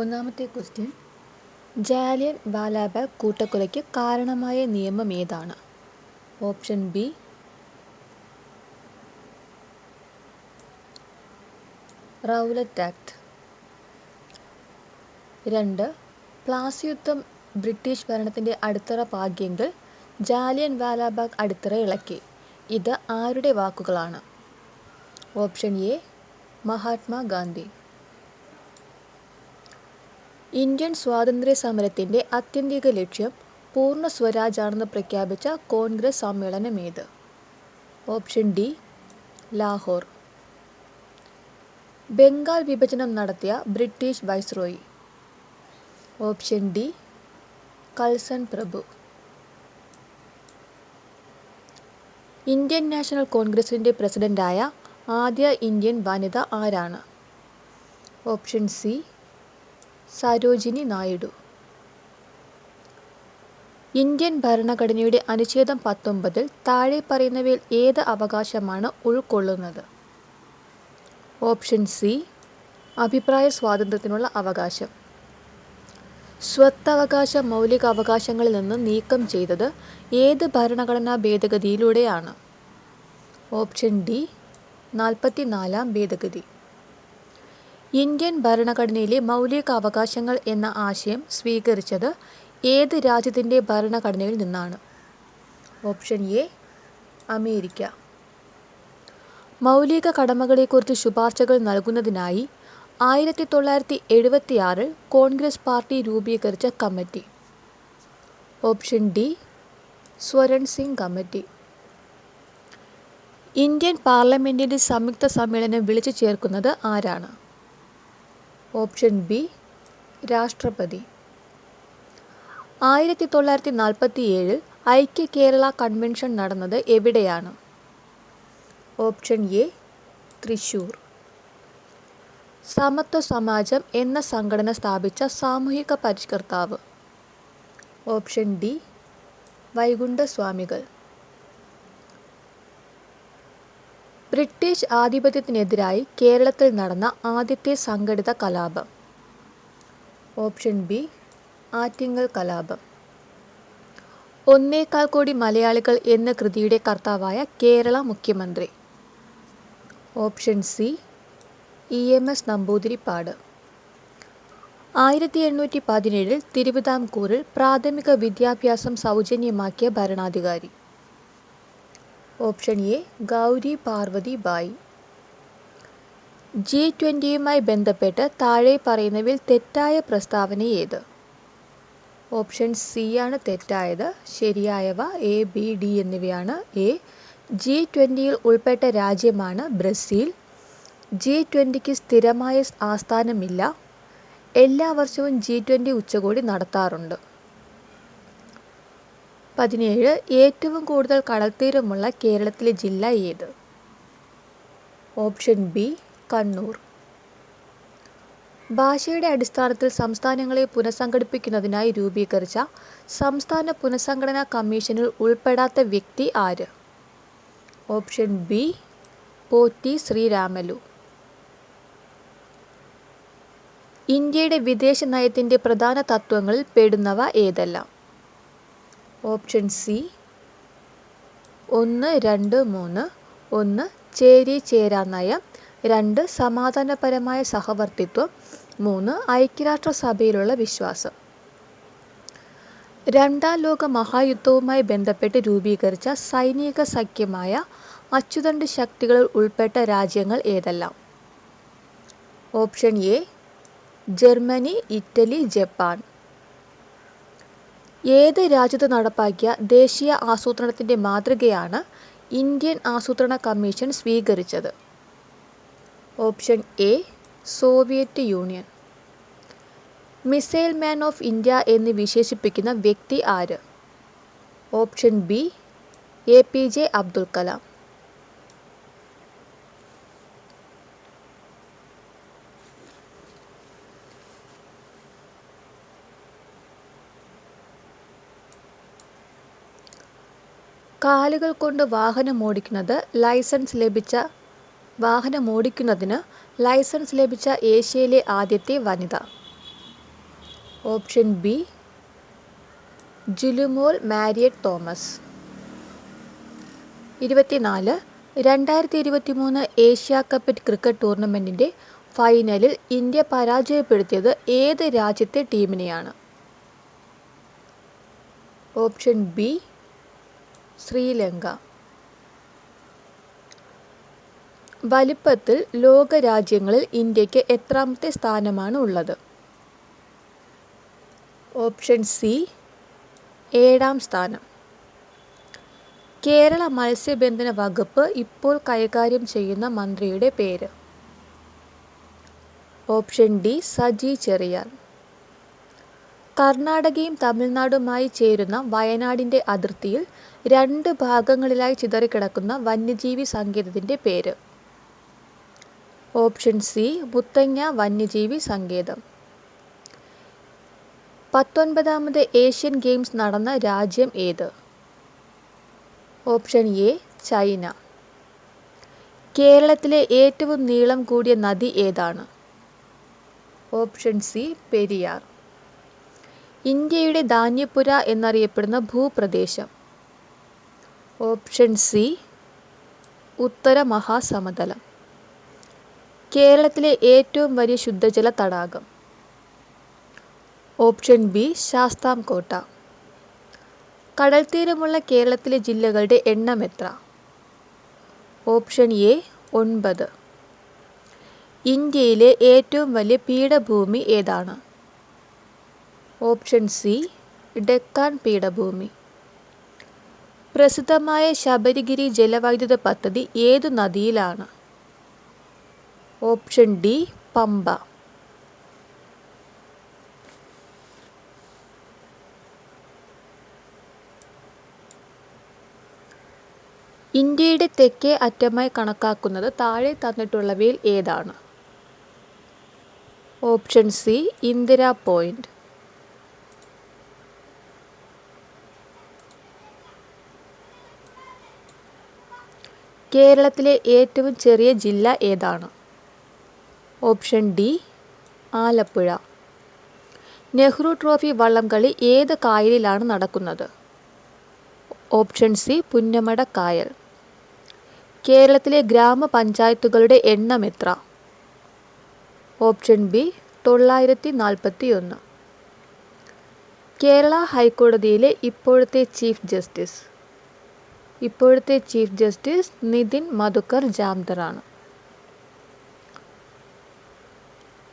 ഒന്നാമത്തെ ക്വസ്റ്റ്യൻ, ജാലിയൻ വാലാബാഗ് കൂട്ടക്കൊലയ്ക്ക് കാരണമായ നിയമം ഏതാണ്? Option B Rowlatt act. 2. Plassey യുദ്ധം ബ്രിട്ടീഷ് ഭരണത്തിൻ്റെ അടിത്തറ പാകിയെങ്കിൽ ജാലിയൻ വാലാബാഗ് അടിത്തറ ഇളക്കി. ഇത് ആരുടെ വാക്കുകളാണ്? Option A Mahatma Gandhi. ഇന്ത്യൻ സ്വാതന്ത്ര്യ സമരത്തിൻ്റെ ആത്യന്തിക ലക്ഷ്യം പൂർണ്ണ സ്വരാജ് ആണെന്ന് പ്രഖ്യാപിച്ച കോൺഗ്രസ് സമ്മേളനം ഏത്? Option D Lahore. ബംഗാൾ വിഭജനം നടത്തിയ ബ്രിട്ടീഷ് വൈസ്രോയി? ഓപ്ഷൻ ഡി കൾസൺ പ്രഭു. ഇന്ത്യൻ നാഷണൽ കോൺഗ്രസിൻ്റെ പ്രസിഡന്റായ ആദ്യ ഇന്ത്യൻ വനിത ആരാണ്? Option C Sarojini Naidu. Indian ഭരണഘടനയുടെ അനുച്ഛേദം 19 താഴെ പറയുന്നവയിൽ ഏത് അവകാശമാണ് ഉൾക്കൊള്ളുന്നത്? ഓപ്ഷൻ സി അഭിപ്രായ സ്വാതന്ത്ര്യത്തിനുള്ള അവകാശം. സ്വത്തവകാശ മൗലിക അവകാശങ്ങളിൽ നിന്ന് നീക്കം ചെയ്തത് ഏത് ഭരണഘടനാ ഭേദഗതിയിലൂടെയാണ്? ഓപ്ഷൻ ഡി 44-ാം ഭേദഗതി. ഇന്ത്യൻ ഭരണഘടനയിലെ മൗലിക അവകാശങ്ങൾ എന്ന ആശയം സ്വീകരിച്ചത് ഏത് രാജ്യത്തിൻ്റെ ഭരണഘടനയിൽ നിന്നാണ്? ഓപ്ഷൻ എ അമേരിക്ക. മൗലിക കടമകളെക്കുറിച്ച് ശുപാർശകൾ നൽകുന്നതിനായി 1976 കോൺഗ്രസ് പാർട്ടി രൂപീകരിച്ച കമ്മിറ്റി? Option D Swaran Singh committee. Indian പാർലമെൻറ്റിൻ്റെ സംയുക്ത സമ്മേളനം വിളിച്ചു ചേർക്കുന്നത് ആരാണ്? ഓപ്ഷൻ ബി രാഷ്ട്രപതി. 1947 ഐക്യ കേരള കൺവെൻഷൻ നടന്നത് എവിടെയാണ്? Option A Thrissur. സമത്വ സമാജം എന്ന സംഘടന സ്ഥാപിച്ച സാമൂഹിക പരിഷ്കർത്താവ്? Option D Vaikunta Swamikal. ബ്രിട്ടീഷ് ആധിപത്യത്തിനെതിരായി കേരളത്തിൽ നടന്ന ആദ്യത്തെ സംഘടിത കലാപം? ഓപ്ഷൻ ബി ആറ്റിങ്ങൽ കലാപം. 1.25 കോടി മലയാളികൾ എന്ന കൃതിയുടെ കർത്താവായ കേരള മുഖ്യമന്ത്രി? Option C EMS Namboodiripad. 1817 തിരുവിതാംകൂറിൽ പ്രാഥമിക വിദ്യാഭ്യാസം സൗജന്യമാക്കിയ ഭരണാധികാരി? ഓപ്ഷൻ എ ഗൗരി പാർവതി ബായി. G20യുമായി ബന്ധപ്പെട്ട് താഴെ പറയുന്നവയിൽ തെറ്റായ പ്രസ്താവന ഏത്? ഓപ്ഷൻ സി ആണ് തെറ്റായത്. ശരിയായവ എ, ബി, ഡി എന്നിവയാണ്. എ, G20യിൽ ഉൾപ്പെട്ട രാജ്യമാണ് ബ്രസീൽ. G20ക്ക് സ്ഥിരമായ ആസ്ഥാനമില്ല. എല്ലാ വർഷവും G20 ഉച്ചകോടി നടത്താറുണ്ട്. 17 ഏറ്റവും കൂടുതൽ കടൽത്തീരമുള്ള കേരളത്തിലെ ജില്ല ഏത്? Option B Kannur. ഭാഷയുടെ അടിസ്ഥാനത്തിൽ സംസ്ഥാനങ്ങളെ പുനഃസംഘടിപ്പിക്കുന്നതിനായി രൂപീകരിച്ച സംസ്ഥാന പുനഃസംഘടനാ കമ്മീഷനിൽ ഉൾപ്പെടാത്ത വ്യക്തി ആര്? Option B Potti Sriramulu. ഇന്ത്യയുടെ വിദേശ നയത്തിൻ്റെ പ്രധാന തത്വങ്ങളിൽ പെടുന്നവ ഏതെല്ലാം? Option C 1, 2, 3. 1 ചേരി ചേരാ നയം. 2 സമാധാനപരമായ സഹവർത്തിത്വം. 3 ഐക്യരാഷ്ട്രസഭയിലുള്ള വിശ്വാസം. രണ്ടാം ലോക മഹായുദ്ധവുമായി ബന്ധപ്പെട്ട് രൂപീകരിച്ച സൈനിക സഖ്യമായ അച്ചുതണ്ട് ശക്തികളിൽ ഉൾപ്പെട്ട രാജ്യങ്ങൾ ഏതെല്ലാം? Option A Germany, Italy, Japan. ഏത് രാജ്യത്ത് നടപ്പാക്കിയ ദേശീയ ആസൂത്രണത്തിൻ്റെ മാതൃകയാണ് ഇന്ത്യൻ ആസൂത്രണ കമ്മീഷൻ സ്വീകരിച്ചത്? Option A Soviet Union. Missile man of India എന്ന് വിശേഷിപ്പിക്കുന്ന വ്യക്തി ആര്? Option B APJ Abdul Kalam. കാലുകൾ കൊണ്ട് വാഹനമോടിക്കുന്നതിന് ലൈസൻസ് ലഭിച്ച ഏഷ്യയിലെ ആദ്യത്തെ വനിത? Option B Julumol Mariyat Thomas. 24. 2023 Asia cup cricket ടൂർണമെൻറ്റിൻ്റെ ഫൈനലിൽ ഇന്ത്യ പരാജയപ്പെടുത്തിയത് ഏത് രാജ്യത്തെ ടീമിനെയാണ്? Option B Sri Lanka. വലിപ്പത്തിൽ ലോകരാജ്യങ്ങളിൽ ഇന്ത്യക്ക് എത്രാമത്തെ സ്ഥാനമാണ് ഉള്ളത്? ഓപ്ഷൻ സി 7-ാം സ്ഥാനം. കേരള മത്സ്യബന്ധന വകുപ്പ് ഇപ്പോൾ കൈകാര്യം ചെയ്യുന്ന മന്ത്രിയുടെ പേര്? Option D Saji Cherian. കർണാടകയും തമിഴ്നാടുമായി ചേരുന്ന വയനാടിൻ്റെ അതിർത്തിയിൽ 2 ഭാഗങ്ങളിലായി ചിതറിക്കിടക്കുന്ന വന്യജീവി സങ്കേതത്തിൻ്റെ പേര്? ഓപ്ഷൻ സി മുത്തങ്ങ വന്യജീവി സങ്കേതം. 19ാമത് ഏഷ്യൻ ഗെയിംസ് നടന്ന രാജ്യം ഏത്? Option A China. കേരളത്തിലെ ഏറ്റവും നീളം കൂടിയ നദി ഏതാണ്? Option C Periyar. ഇന്ത്യയുടെ ധാന്യപ്പുര എന്നറിയപ്പെടുന്ന ഭൂപ്രദേശം? ഓപ്ഷൻ സി ഉത്തര മഹാസമതലം. കേരളത്തിലെ ഏറ്റവും വലിയ ശുദ്ധജല തടാകം? Option B Sasthamkotta. കടൽത്തീരമുള്ള കേരളത്തിലെ ജില്ലകളുടെ എണ്ണം എത്ര? Option A 9. ഇന്ത്യയിലെ ഏറ്റവും വലിയ പീഠഭൂമി ഏതാണ്? ഓപ്ഷൻ സി ഡെക്കാൻ പീഠഭൂമി. പ്രസിദ്ധമായ ശബരിഗിരി ജലവൈദ്യുത പദ്ധതി ഏതു നദിയിലാണ്? Option D Pamba. ഇന്ത്യയുടെ തെക്കേ അറ്റമായി കണക്കാക്കുന്നത് താഴെ തന്നിട്ടുള്ളവയിൽ ഏതാണ്? Option C Indira point. കേരളത്തിലെ ഏറ്റവും ചെറിയ ജില്ല ഏതാണ്? Option D Alappuzha. Nehru trophy വള്ളംകളി ഏത് കായലിലാണ് നടക്കുന്നത്? ഓപ്ഷൻ സി പുന്നമട കായൽ. കേരളത്തിലെ ഗ്രാമപഞ്ചായത്തുകളുടെ എണ്ണം എത്ര? Option B 941. കേരള ഹൈക്കോടതിയിലെ ഇപ്പോഴത്തെ ചീഫ് ജസ്റ്റിസ് നിതിൻ മധുക്കർ ജാംദറാണ്.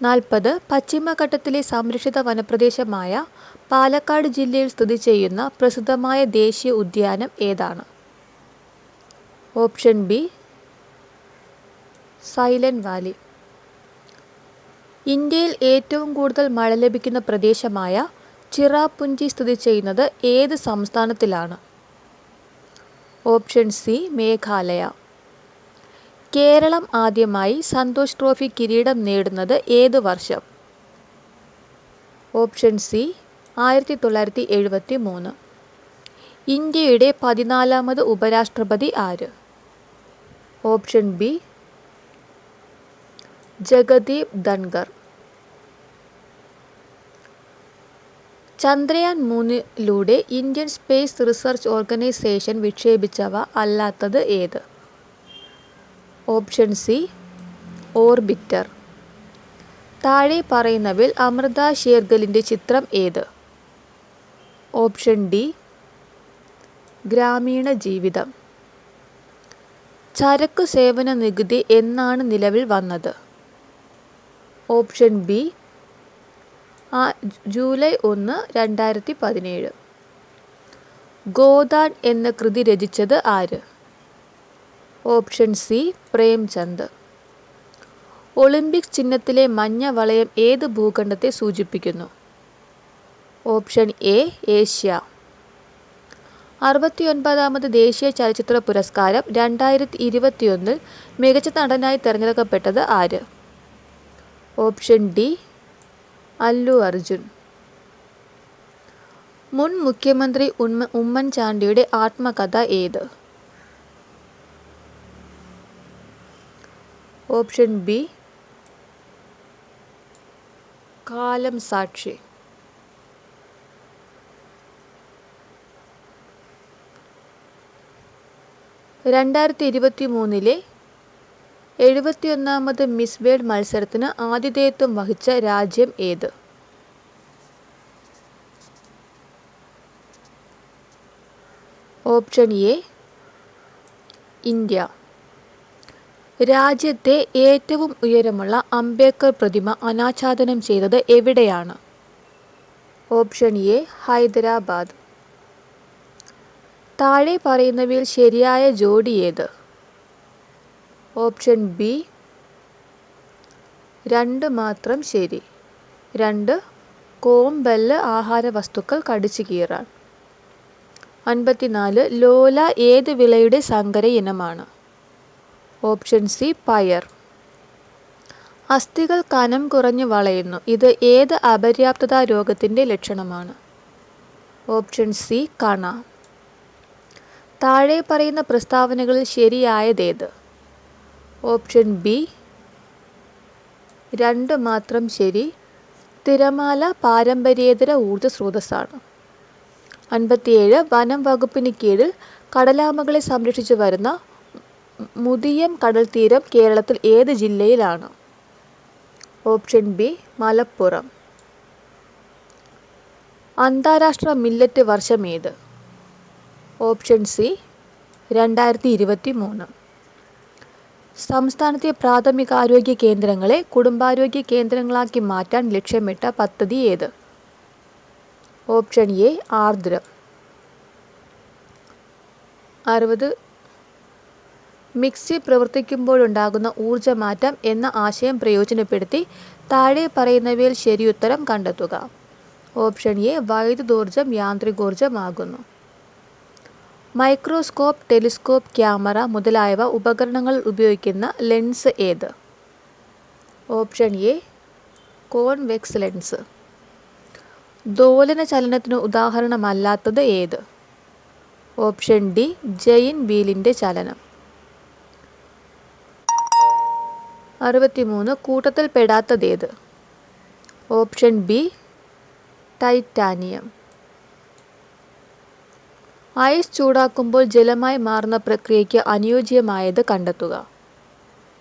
40. പശ്ചിമഘട്ടത്തിലെ സംരക്ഷിത വനപ്രദേശമായ പാലക്കാട് ജില്ലയിൽ സ്ഥിതി ചെയ്യുന്ന പ്രസിദ്ധമായ ദേശീയ ഉദ്യാനം ഏതാണ്? Option B silent Valley. ഇന്ത്യയിൽ ഏറ്റവും കൂടുതൽ മഴ ലഭിക്കുന്ന പ്രദേശമായ ചിറാപുഞ്ചി സ്ഥിതി ചെയ്യുന്നത് ഏത് സംസ്ഥാനത്തിലാണ്? Option C Meghalaya. കേരളം ആദ്യമായി സന്തോഷ് ട്രോഫി കിരീടം നേടുന്നത് ഏത് വർഷം? Option C 1973. ഇന്ത്യയുടെ 14ാമത് ഉപരാഷ്ട്രപതി ആര്? Option B Jagdeep Dhankhar. Chandrayaan 3 Indian space research organisation വിക്ഷേപിച്ചവ അല്ലാത്തത് ഏത്? Option C orbiter. താഴെ പറയുന്നവയിൽ അമൃത ഷേർഗിലിൻ്റെ ചിത്രം ഏത്? ഓപ്ഷൻ ഡി ഗ്രാമീണ ജീവിതം. ചരക്കു സേവന നികുതി എന്നാണ് നിലവിൽ വന്നത്? Option B July 1, 2017. ഗോദാൻ എന്ന കൃതി രചിച്ചത് ആര്? Option C Premchand. ഒളിമ്പിക്സ് ചിഹ്നത്തിലെ മഞ്ഞ വളയം ഏത് ഭൂഖണ്ഡത്തെ സൂചിപ്പിക്കുന്നു? Option A Asia. 69ാമത് ദേശീയ ചലച്ചിത്ര പുരസ്കാരം 2021 മികച്ച നടനായി തിരഞ്ഞെടുക്കപ്പെട്ടത് ആര്? Option D Allu Arjun. മുൻ മുഖ്യമന്ത്രി ഉമ്മൻചാണ്ടിയുടെ ആത്മകഥ ഏത്? ഓപ്ഷൻ ബി കാലം സാക്ഷി. 2023 71ാമത് മിസ് വേൾഡ് മത്സരത്തിന് ആതിഥേയത്വം വഹിച്ച രാജ്യം ഏത്? Option A India. രാജ്യത്തെ ഏറ്റവും ഉയരമുള്ള അംബേദ്കർ പ്രതിമ അനാച്ഛാദനം ചെയ്തത് എവിടെയാണ്? Option A Hyderabad. താഴെ പറയുന്നവയിൽ ശരിയായ ജോഡി ഏത്? ഓപ്ഷൻ ബി 2 മാത്രം ശരി. 2 കോമ്പല്ല് ആഹാരവസ്തുക്കൾ കടിച്ചു കീറാൻ. 54 ലോല ഏത് വിളയുടെ സങ്കര ഇനമാണ്? ഓപ്ഷൻ സി പയർ. അസ്ഥികൾ കനം കുറഞ്ഞു വളയുന്നു. ഇത് ഏത് അപര്യാപ്തതാ രോഗത്തിൻ്റെ ലക്ഷണമാണ്? ഓപ്ഷൻ സി കണ. താഴെ പറയുന്ന പ്രസ്താവനകളിൽ ശരിയായതേത്? ഓപ്ഷൻ ബി 2 മാത്രം ശരി. തിരമാല പാരമ്പര്യേതര ഊർജ സ്രോതസ്സാണ്. 57 വനം വകുപ്പിന് കീഴിൽ കടലാമകളെ സംരക്ഷിച്ചു വരുന്ന മുതിയം കടൽത്തീരം കേരളത്തിൽ ഏത് ജില്ലയിലാണ്? Option B Malappuram. അന്താരാഷ്ട്ര മില്ലറ്റ് വർഷം ഏത്? Option C 2023. സംസ്ഥാനത്തെ പ്രാഥമികാരോഗ്യ കേന്ദ്രങ്ങളെ കുടുംബാരോഗ്യ കേന്ദ്രങ്ങളാക്കി മാറ്റാൻ ലക്ഷ്യമിട്ട പദ്ധതി ഏത്? Option A Aardram. 60 മിക്സി പ്രവർത്തിക്കുമ്പോഴുണ്ടാകുന്ന ഊർജ്ജമാറ്റം എന്ന ആശയം പ്രയോജനപ്പെടുത്തി താഴെ പറയുന്നവയിൽ ശരിയുത്തരം കണ്ടെത്തുക. ഓപ്ഷൻ എ വൈദ്യുതോർജ്ജം യാന്ത്രികോർജ്ജമാകുന്നു. മൈക്രോസ്കോപ്പ്, ടെലിസ്കോപ്പ്, ക്യാമറ മുതലായവ ഉപകരണങ്ങളിൽ ഉപയോഗിക്കുന്ന ലെൻസ് ഏത്? Option A convex lens. ദോലന ചലനത്തിന് ഉദാഹരണമല്ലാത്തത് ഏത്? ഓപ്ഷൻ ഡി ജെയിൻ വീലിൻ്റെ ചലനം. 63 കൂട്ടത്തിൽ പെടാത്തതേത്? Option B titanium. ഐസ് ചൂടാക്കുമ്പോൾ ജലമായി മാറുന്ന പ്രക്രിയയ്ക്ക് അനുയോജ്യമായത് കണ്ടെത്തുക.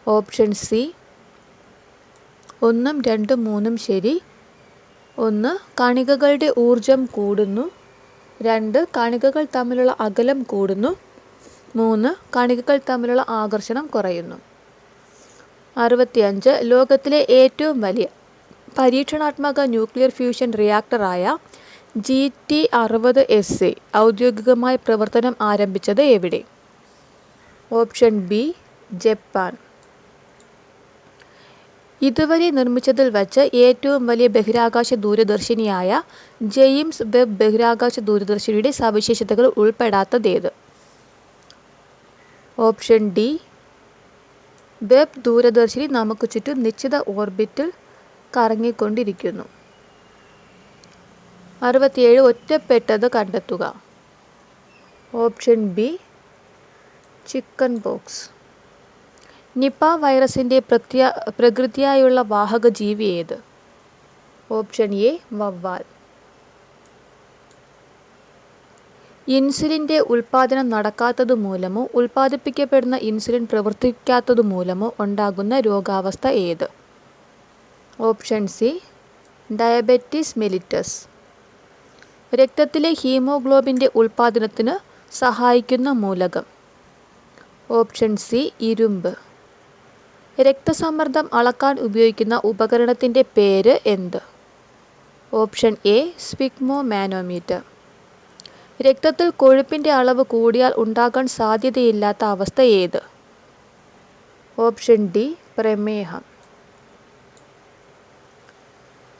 ഓപ്ഷൻ സി 1, 2, 3 ശരി. 1 കണികകളുടെ ഊർജം കൂടുന്നു. 2 കണികകൾ തമ്മിലുള്ള അകലം കൂടുന്നു. 3 കണികകൾ തമ്മിലുള്ള ആകർഷണം കുറയുന്നു. 65 ലോകത്തിലെ ഏറ്റവും വലിയ പരീക്ഷണാത്മക ന്യൂക്ലിയർ ഫ്യൂഷൻ റിയാക്ടറായ GT60SA ഔദ്യോഗികമായി പ്രവർത്തനം ആരംഭിച്ചത് എവിടെ? Option B Japan. ഇതുവരെ നിർമ്മിച്ചതിൽ വച്ച് ഏറ്റവും വലിയ ബഹിരാകാശ ദൂരദർശിനിയായ ജെയിംസ് വെബ് ബഹിരാകാശ ദൂരദർശിനിയുടെ സവിശേഷതകൾ ഉൾപ്പെടാത്തതേത്? ഓപ്ഷൻ ഡി വെബ് ദൂരദർശിനി നമുക്ക് ചുറ്റും നിശ്ചിത ഓർബിറ്റിൽ കറങ്ങിക്കൊണ്ടിരിക്കുന്നു. 67 ഒറ്റപ്പെട്ടത് കണ്ടെത്തുക. Option B chicken pox. Nipah വൈറസിൻ്റെ പ്രകൃതിയായുള്ള വാഹക ജീവി ഏത്? ഓപ്ഷൻ എ വവ്വാൽ. ഇൻസുലിൻ്റെ ഉൽപ്പാദനം നടക്കാത്തതുമൂലമോ ഉൽപ്പാദിപ്പിക്കപ്പെടുന്ന ഇൻസുലിൻ പ്രവർത്തിക്കാത്തതുമൂലമോ ഉണ്ടാകുന്ന രോഗാവസ്ഥ ഏത്? Option C diabetes mellitus. രക്തത്തിലെ ഹീമോഗ്ലോബിൻ്റെ ഉൽപ്പാദനത്തിന് സഹായിക്കുന്ന മൂലകം? ഓപ്ഷൻ സി ഇരുമ്പ്. രക്തസമ്മർദ്ദം അളക്കാൻ ഉപയോഗിക്കുന്ന ഉപകരണത്തിൻ്റെ പേര് എന്ത്? Option A sphygmomanometer. രക്തത്തിൽ കൊഴുപ്പിൻ്റെ അളവ് കൂടിയാൽ ഉണ്ടാകാൻ സാധ്യതയില്ലാത്ത അവസ്ഥ ഏത്? ഓപ്ഷൻ ഡി പ്രമേഹം.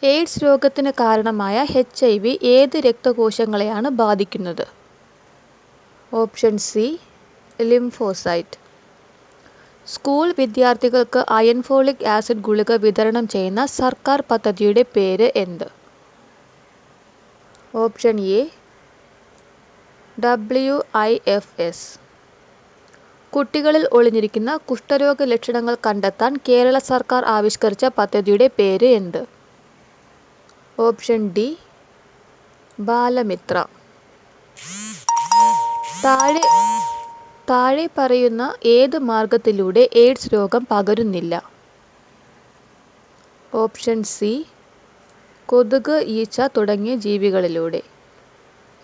എയ്ഡ്സ് രോഗത്തിന് കാരണമായ HIV ഏത് രക്തകോശങ്ങളെയാണ് ബാധിക്കുന്നത്? Option C lymphocyte. സ്കൂൾ വിദ്യാർത്ഥികൾക്ക് അയൺ ഫോളിക് ആസിഡ് ഗുളിക വിതരണം ചെയ്യുന്ന സർക്കാർ പദ്ധതിയുടെ പേര് എന്ത്? Option A WIFS. കുട്ടികളിൽ ഒളിഞ്ഞിരിക്കുന്ന കുഷ്ഠരോഗ ലക്ഷണങ്ങൾ കണ്ടെത്താൻ കേരള സർക്കാർ ആവിഷ്കരിച്ച പദ്ധതിയുടെ പേര് എന്ത്? Option D Balamitra. താഴെ പറയുന്ന ഏത് മാർഗത്തിലൂടെ എയ്ഡ്സ് രോഗം പകരുന്നില്ല? ഓപ്ഷൻ സി, കൊതുക്, ഈച്ച തുടങ്ങിയ ജീവികളിലൂടെ.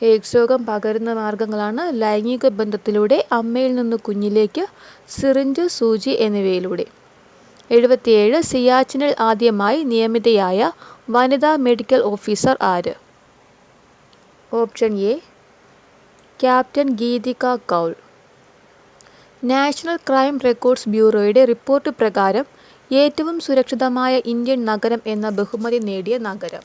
എയ്ഡ്സ് രോഗം പകരുന്ന മാർഗങ്ങളാണ് ലൈംഗിക ബന്ധത്തിലൂടെ, അമ്മയിൽ നിന്ന് കുഞ്ഞിലേക്ക്, സിറിഞ്ച്, സൂചി എന്നിവയിലൂടെ. 77. സിയാച്ചിനിൽ ആദ്യമായി നിയമിതയായ വനിതാ മെഡിക്കൽ ഓഫീസർ ആര്? Option A, captain Geetika Kaul. National crime records ബ്യൂറോയുടെ റിപ്പോർട്ട് പ്രകാരം ഏറ്റവും സുരക്ഷിതമായ ഇന്ത്യൻ നഗരം എന്ന ബഹുമതി നേടിയ നഗരം?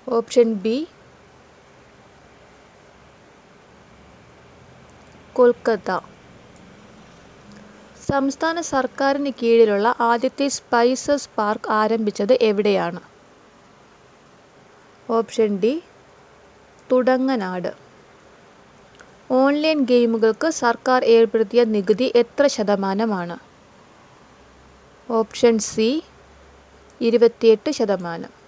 Option B, Kolkata. സംസ്ഥാന സർക്കാരിന് കീഴിലുള്ള ആദ്യത്തെ സ്പൈസസ് പാർക്ക് ആരംഭിച്ചത് എവിടെയാണ്? Option D, Thudanganad. ഓൺലൈൻ ഗെയിമുകൾക്ക് സർക്കാർ ഏർപ്പെടുത്തിയ നികുതി എത്ര ശതമാനമാണ്? Option C, 28%.